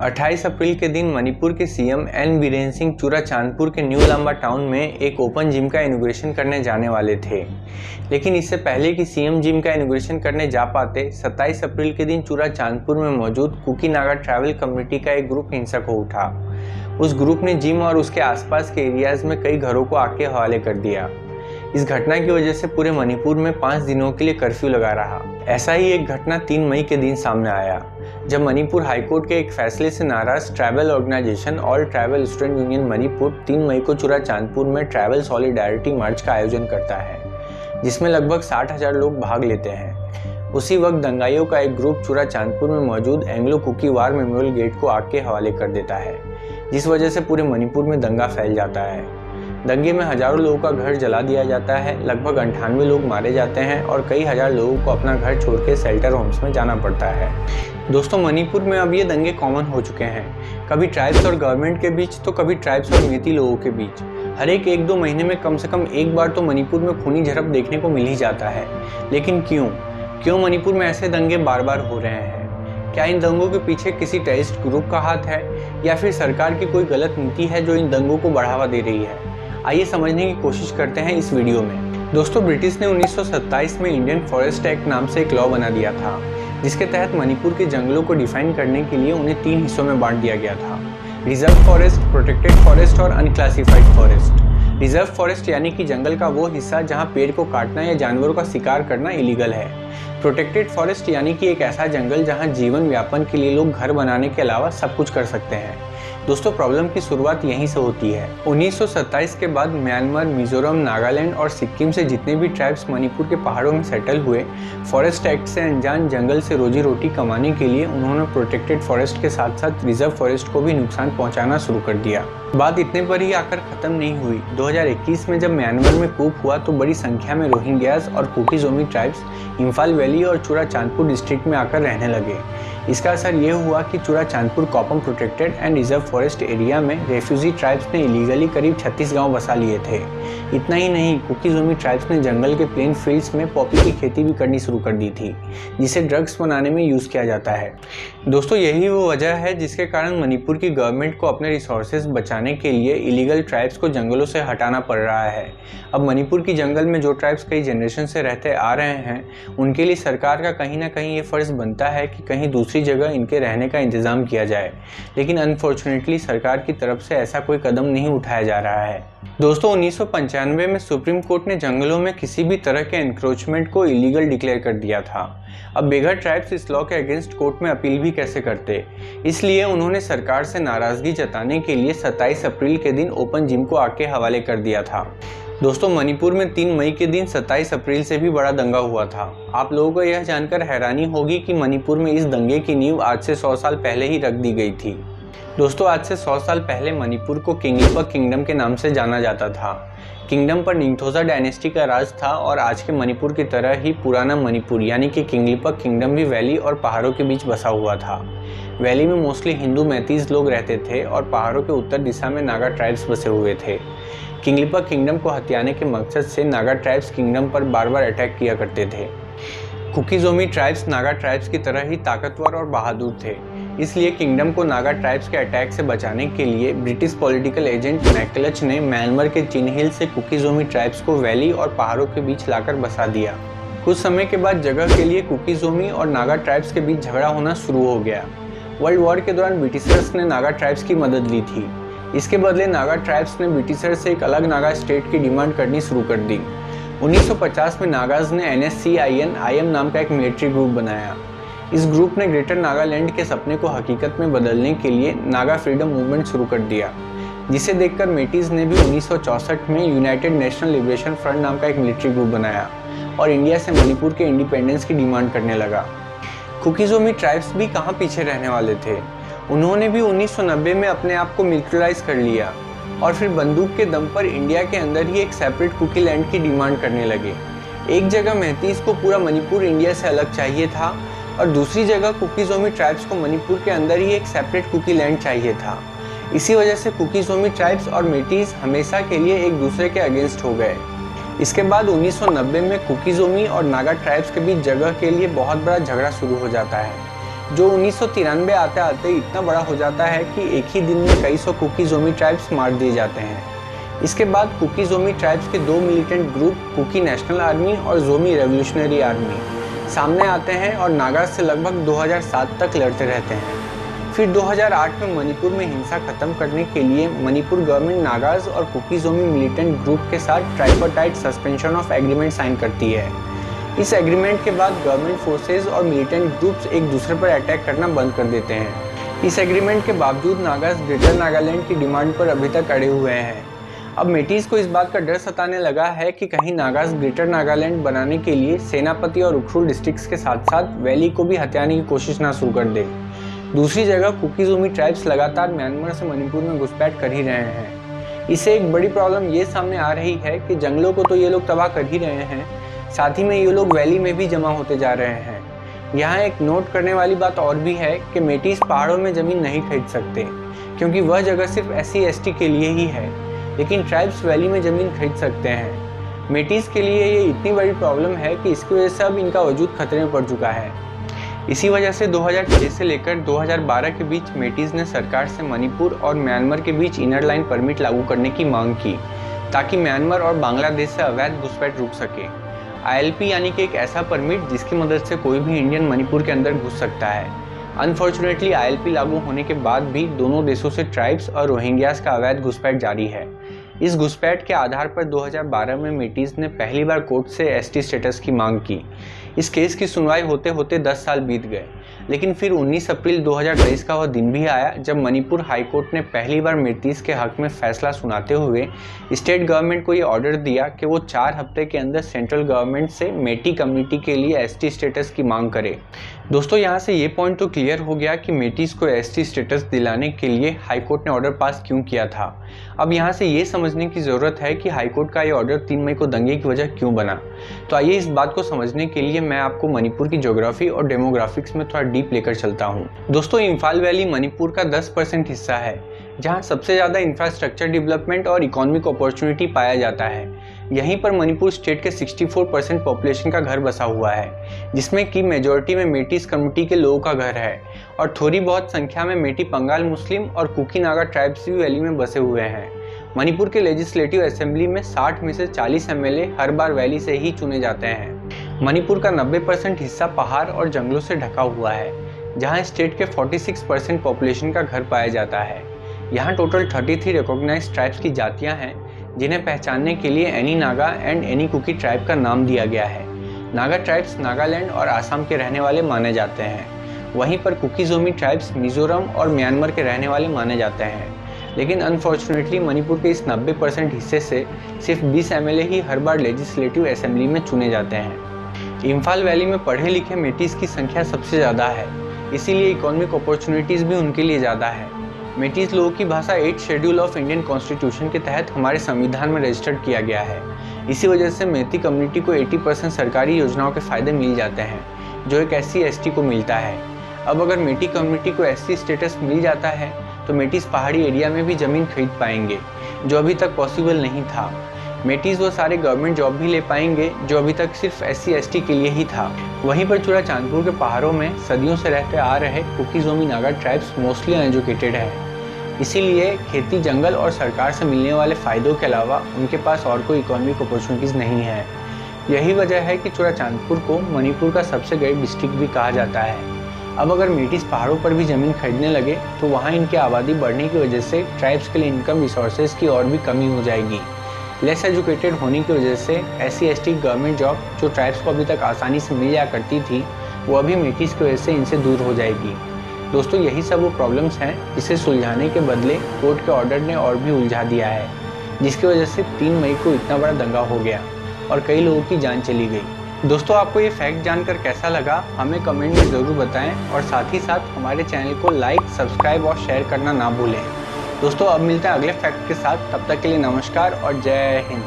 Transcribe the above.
28 अप्रैल के दिन मणिपुर के सीएम एन बीरेन सिंह चुराचांदपुर के न्यू लांबा टाउन में एक ओपन जिम का इनॉग्रेशन करने जाने वाले थे। लेकिन इससे पहले कि सीएम जिम का इनॉग्रेशन करने जा पाते, 27 अप्रैल के दिन चुराचांदपुर में मौजूद कुकी नागा ट्रैवल कम्युनिटी का एक ग्रुप हिंसक हो उठा। उस ग्रुप ने जिम और उसके आसपास के एरियाज में कई घरों को आग के हवाले कर दिया। इस घटना की वजह से पूरे मणिपुर में 5 दिनों के लिए कर्फ्यू लगा रहा। ऐसा ही एक घटना 3 मई के दिन सामने आया, जब मणिपुर हाईकोर्ट के एक फैसले से नाराज tribal organisation All Tribal Student Union Manipur 3 मई को चुराचांदपुर में ट्रैवल सॉलिडारिटी मार्च का आयोजन करता है, जिसमें लगभग 60,000 लोग भाग लेते हैं। उसी वक्त दंगाइयों का एक ग्रुप चुराचांदपुर में मौजूद Anglo Kuki war memorial gate को आग के हवाले कर देता है, जिस वजह से पूरे मणिपुर में दंगा फैल जाता है। दंगे में हजारों लोगों का घर जला दिया जाता है, लगभग 98 लोग मारे जाते हैं और कई हजार लोगों को अपना घर छोड़ के शेल्टर होम्स में जाना पड़ता है। दोस्तों, मणिपुर में अब ये दंगे कॉमन हो चुके हैं, कभी ट्राइब्स और गवर्नमेंट के बीच तो कभी ट्राइब्स और मेती लोगों के बीच। हर एक 1-2 महीने में कम से कम एक बार तो मणिपुर में खूनी झड़प देखने को मिल ही जाता है। लेकिन क्यों मणिपुर में ऐसे दंगे बार बार हो रहे हैं? क्या इन दंगों के पीछे किसी टेररिस्ट ग्रुप का हाथ है या फिर सरकार की कोई गलत नीति है जो इन दंगों को बढ़ावा दे रही है? आइए समझने की कोशिश करते हैं इस वीडियो में। दोस्तों, ब्रिटिश ने 1927 में इंडियन फॉरेस्ट एक्ट नाम से एक लॉ बना दिया था, जिसके तहत मणिपुर के जंगलों को डिफाइन करने के लिए उन्हें 3 हिस्सों में बांट दिया गया था: रिजर्व फॉरेस्ट, प्रोटेक्टेड फॉरेस्ट और अनक्लासिफाइड फॉरेस्ट। रिजर्व फॉरेस्ट यानी कि जंगल का वो हिस्सा जहां पेड़ को काटना या जानवरों का शिकार करना इलीगल है। प्रोटेक्टेड फॉरेस्ट यानी कि एक ऐसा जंगल जहां जीवन व्यापन के लिए लोग घर बनाने के अलावा सब कुछ कर सकते हैं। दोस्तों, प्रॉब्लम की शुरुआत यहीं से होती है। 1927 के बाद म्यांमार, मिजोरम, नागालैंड और सिक्किम से जितने भी ट्राइब्स मणिपुर के पहाड़ों में सेटल हुए, फॉरेस्ट एक्ट से अनजान जंगल से रोजी रोटी कमाने के लिए उन्होंने प्रोटेक्टेड फॉरेस्ट के साथ साथ रिजर्व फॉरेस्ट को भी नुकसान पहुंचाना शुरू कर दिया। बात इतने पर ही आकर खत्म नहीं हुई। 2021 में जब म्यांमार में कूप हुआ तो बड़ी संख्या में रोहिंग्यास और कुकी-जोमी ट्राइब्स इम्फाल वैली और चुराचांदपुर डिस्ट्रिक्ट में आकर रहने लगे। इसका असर ये हुआ कि Churachandpur Khoupum protected and reserve forest area में रेफ्यूजी ट्राइब्स ने इलीगली करीब 36 गांव बसा लिए थे। इतना ही नहीं, कुकी-जोमी ट्राइब्स ने जंगल के प्लेन फील्ड्स में पॉपी की खेती भी करनी शुरू कर दी थी, जिसे ड्रग्स बनाने में यूज़ किया जाता है। दोस्तों, यही वो वजह है जिसके कारण मणिपुर की गवर्नमेंट को अपने रिसोर्सेज बचाने के लिए इलीगल ट्राइब्स को जंगलों से हटाना पड़ रहा है। अब मणिपुर की जंगल में जो ट्राइब्स कई जनरेशन से रहते आ रहे हैं, उनके लिए सरकार का कहीं ना कहीं ये फर्ज बनता है कि कहीं दूसरी जगह इनके रहने का इंतजाम किया जाए। लेकिन अनफॉर्चुनेटली सरकार की तरफ से ऐसा कोई कदम नहीं उठाया जा रहा है। दोस्तों, 1995 में सुप्रीम कोर्ट ने जंगलों में किसी भी तरह के एनक्रोचमेंट को इलीगल डिक्लेयर कर दिया था। अब बेघर ट्राइब्स इस लॉ के अगेंस्ट कोर्ट में अपील भी कैसे करते, इसलिए उन्होंने सरकार से नाराजगी जताने के लिए 27 अप्रैल के दिन ओपन जिम को आग के हवाले कर दिया था। दोस्तों, मणिपुर में 3 मई के दिन 27 अप्रैल से भी बड़ा दंगा हुआ था। आप लोगों को यह जानकर हैरानी होगी कि मणिपुर में इस दंगे की नींव आज से 100 साल पहले ही रख दी गई थी। दोस्तों, आज से 100 साल पहले मणिपुर को किंगलिपक किंगडम के नाम से जाना जाता था। किंगडम पर निंगथौजा डायनेस्टी का राज था और आज के मणिपुर की तरह ही पुराना मणिपुर यानी कि किंगलिपक किंगडम भी वैली और पहाड़ों के बीच बसा हुआ था। वैली में मोस्टली हिंदू मैतीज लोग रहते थे और पहाड़ों के उत्तर दिशा में नागा ट्राइब्स बसे हुए थे। किंगलिपक किंगडम को हथियाने के मकसद से नागा ट्राइब्स किंगडम पर बार बार अटैक किया करते थे। कुकी-जोमी ट्राइब्स नागा ट्राइब्स की तरह ही ताकतवर और बहादुर थे, इसलिए किंगडम को नागा ट्राइब्स के अटैक से बचाने के लिए ब्रिटिश पॉलिटिकल एजेंट मैकलच ने म्यांमार के चिन्हिल से कुकी-जोमी ट्राइब्स को वैली और पहाड़ों के बीच लाकर बसा दिया। कुछ समय के बाद जगह के लिए कुकी-जोमी और नागा ट्राइब्स के बीच झगड़ा होना शुरू हो गया। वर्ल्ड वॉर के दौरान ब्रिटिशर्स ने नागा ट्राइब्स की मदद ली थी। इसके बदले नागा ट्राइब्स ने ब्रिटिशर्स से एक अलग नागा स्टेट की डिमांड करनी शुरू कर दी। 1950 में नागाज ने NSCIN-IM नाम का एक मिलिट्री ग्रुप बनाया। इस ग्रुप ने ग्रेटर नागालैंड के सपने को हकीकत में बदलने के लिए नागा फ्रीडम मूवमेंट शुरू कर दिया, जिसे देखकर मेटीज ने भी 1964 में यूनाइटेड नेशनल लिबरेशन फ्रंट नाम का एक मिलिट्री ग्रुप बनाया और इंडिया से मणिपुर के इंडिपेंडेंस की डिमांड करने लगा। कुकी-जोमी ट्राइब्स भी कहाँ पीछे रहने वाले थे। उन्होंने भी 1990 में अपने आप को मिलिट्रिलाइज कर लिया और फिर बंदूक के दम पर इंडिया के अंदर ही एक सेपरेट कुकी लैंड की डिमांड करने लगे। एक जगह मैतीज को पूरा मणिपुर इंडिया से अलग चाहिए था और दूसरी जगह कुकी-जोमी ट्राइब्स को मणिपुर के अंदर ही एक सेपरेट कुकी लैंड चाहिए था। इसी वजह से कुकी-जोमी ट्राइब्स और मेटीज हमेशा के लिए एक दूसरे के अगेंस्ट हो गए। इसके बाद 1990 में कुकी-जोमी और नागा ट्राइब्स के बीच जगह के लिए बहुत बड़ा झगड़ा शुरू हो जाता है। जो 1993 आते आते इतना बड़ा हो जाता है कि एक ही दिन में कई सौ कुकी जोमी ट्राइब्स मार दिए जाते हैं। इसके बाद कुकी जोमी ट्राइब्स के दो militant group, Kuki National Army और जोमी रेवोल्यूशनरी आर्मी, सामने आते हैं और नागाज से लगभग 2007 तक लड़ते रहते हैं। फिर 2008 में मणिपुर में हिंसा खत्म करने के लिए मणिपुर गवर्नमेंट नागाज और कुकी जोमी मिलिटेंट ग्रुप के साथ tripartite suspension of agreement sign करती है। इस एग्रीमेंट के बाद गवर्नमेंट फोर्सेज और मिलिटेंट ग्रुप्स एक दूसरे पर अटैक करना बंद कर देते हैं। इस एग्रीमेंट के बावजूद नागाज ग्रेटर नागालैंड की डिमांड पर अभी तक अड़े हुए हैं। अब मेटीज को इस बात का डर सताने लगा है कि कहीं नागाज ग्रेटर नागालैंड बनाने के लिए सेनापति और उखरुल डिस्ट्रिक्ट्स के साथ साथ वैली को भी हथियाने की कोशिश ना शुरू कर दे। दूसरी जगह कुकी जोमी ट्राइब्स लगातार म्यांमार से मणिपुर में घुसपैठ कर ही रहे हैं। इससे एक बड़ी प्रॉब्लम ये सामने आ रही है कि जंगलों को तो ये लोग तबाह कर ही रहे हैं, साथ ही में ये लोग वैली में भी जमा होते जा रहे हैं। यहाँ एक नोट करने वाली बात और भी है कि मेटीज पहाड़ों में ज़मीन नहीं खरीद सकते क्योंकि वह जगह सिर्फ SC/ST के लिए ही है, लेकिन ट्राइब्स वैली में ज़मीन खरीद सकते हैं। मेटीज के लिए ये इतनी बड़ी प्रॉब्लम है कि इसकी वजह से अब इनका वजूद खतरे में पड़ चुका है। इसी वजह से 2006 से लेकर 2012 के बीच मेटीज ने सरकार से मणिपुर और म्यांमार के बीच इनर लाइन परमिट लागू करने की मांग की ताकि म्यांमार और बांग्लादेश से अवैध घुसपैठ रुक सके। ILP यानी कि एक ऐसा परमिट जिसकी मदद से कोई भी इंडियन मणिपुर के अंदर घुस सकता है। अनफॉर्चुनेटली ILP लागू होने के बाद भी दोनों देशों से ट्राइब्स और रोहिंग्यास का अवैध घुसपैठ जारी है। इस घुसपैठ के आधार पर 2012 में मेटीज ने पहली बार कोर्ट से ST स्टेटस की मांग की। इस केस की सुनवाई होते होते 10 साल बीत गए, लेकिन फिर 19 अप्रैल 2023 का वह दिन भी आया जब मणिपुर हाईकोर्ट ने पहली बार मेटीज के हक में फैसला सुनाते हुए स्टेट गवर्नमेंट को ये ऑर्डर दिया कि वो 4 हफ्ते के अंदर सेंट्रल गवर्नमेंट से मेटी कम्युनिटी के लिए ST स्टेटस की मांग करे। दोस्तों, यहाँ से ये पॉइंट तो क्लियर हो गया कि मेटीज को ST स्टेटस दिलाने के लिए हाईकोर्ट ने ऑर्डर पास क्यों किया था। अब यहाँ से ये समझने की ज़रूरत है कि हाईकोर्ट का ये ऑर्डर 3 मई को दंगे की वजह क्यों बना। तो आइए इस बात को समझने के लिए मैं आपको मणिपुर की ज्योग्राफी और डेमोग्राफिक्स में थोड़ा डीप लेकर चलता हूँ। दोस्तों, इम्फाल वैली मणिपुर का 10% हिस्सा है जहाँ सबसे ज़्यादा इंफ्रास्ट्रक्चर डेवलपमेंट और इकोनॉमिक अपॉर्चुनिटी पाया जाता है। यहीं पर मणिपुर स्टेट के 64% पॉपुलेशन का घर बसा हुआ है, जिसमें की मेजॉरिटी में मेटीज कम्युनिटी के लोगों का घर है और थोड़ी बहुत संख्या में मेटी पंगाल मुस्लिम और कुकी नागा ट्राइब्स भी वैली में बसे हुए हैं। मणिपुर के लेजिस्लेटिव असेंबली में 60 में से 40 MLA हर बार वैली से ही चुने जाते हैं। मणिपुर का 90% हिस्सा पहाड़ और जंगलों से ढका हुआ है, जहां स्टेट के 46% पॉपुलेशन का घर पाया जाता है। यहाँ टोटल 33 रिकॉग्नाइज्ड ट्राइब्स की जातियाँ हैं, जिन्हें पहचानने के लिए any Naga and any Kuki tribe का नाम दिया गया है। नागा ट्राइब्स नागालैंड और आसाम के रहने वाले माने जाते हैं, वहीं पर कुकी जोमी ट्राइब्स मिजोरम और म्यांमार के रहने वाले माने जाते हैं। लेकिन अनफॉर्चुनेटली मणिपुर के इस 90% हिस्से से सिर्फ 20 MLA ही हर बार लेजिस्लेटिव असेंबली में चुने जाते हैं। इम्फाल वैली में पढ़े लिखे मेटीज की संख्या सबसे ज़्यादा है, इसीलिए इकोनॉमिक अपॉर्चुनिटीज़ भी उनके लिए ज़्यादा है। मेटीज लोगों की भाषा 8 शेड्यूल ऑफ इंडियन कॉन्स्टिट्यूशन के तहत हमारे संविधान में रजिस्टर्ड किया गया है। इसी वजह से मेती कम्युनिटी को 80% सरकारी योजनाओं के फ़ायदे मिल जाते हैं, जो एक SC/ST को मिलता है। अब अगर मेटी कम्युनिटी को SC स्टेटस मिल जाता है तो मेटीज पहाड़ी एरिया में भी ज़मीन खरीद पाएंगे, जो अभी तक पॉसिबल नहीं था। मेटीज वो सारे गवर्नमेंट जॉब भी ले पाएंगे जो अभी तक सिर्फ SC/ST के लिए ही था। वहीं पर चूरा चांदपुर के पहाड़ों में सदियों से रहते आ रहे Kuki Zomi Naga tribes mostly uneducated है, इसीलिए खेती, जंगल और सरकार से मिलने वाले फ़ायदों के अलावा उनके पास और कोई इकोनॉमिक अपॉर्चुनिटीज़ नहीं है। यही वजह है कि चूरा चांदपुर को मणिपुर का सबसे गरीब डिस्ट्रिक्ट भी कहा जाता है। अब अगर मेटीज पहाड़ों पर भी ज़मीन खरीदने लगे तो वहाँ इनकी आबादी बढ़ने की वजह से ट्राइब्स के लिए इनकम रिसोर्सेज की और भी कमी हो जाएगी। लेस एजुकेटेड होने की वजह से SC/ST गवर्नमेंट जॉब जो ट्राइब्स को अभी तक आसानी से मिल जाया करती थी, वो अभी मेटीज की वजह से इनसे दूर हो जाएगी। दोस्तों, यही सब वो प्रॉब्लम्स हैं जिसे सुलझाने के बदले कोर्ट के ऑर्डर ने और भी उलझा दिया है, जिसकी वजह से 3 मई को इतना बड़ा दंगा हो गया और कई लोगों की जान चली गई। दोस्तों, आपको ये फैक्ट जानकर कैसा लगा हमें कमेंट में ज़रूर बताएं और साथ ही साथ हमारे चैनल को लाइक, सब्सक्राइब और शेयर करना ना भूलें। दोस्तों, अब मिलते हैं अगले फैक्ट के साथ। तब तक के लिए नमस्कार और जय हिंद।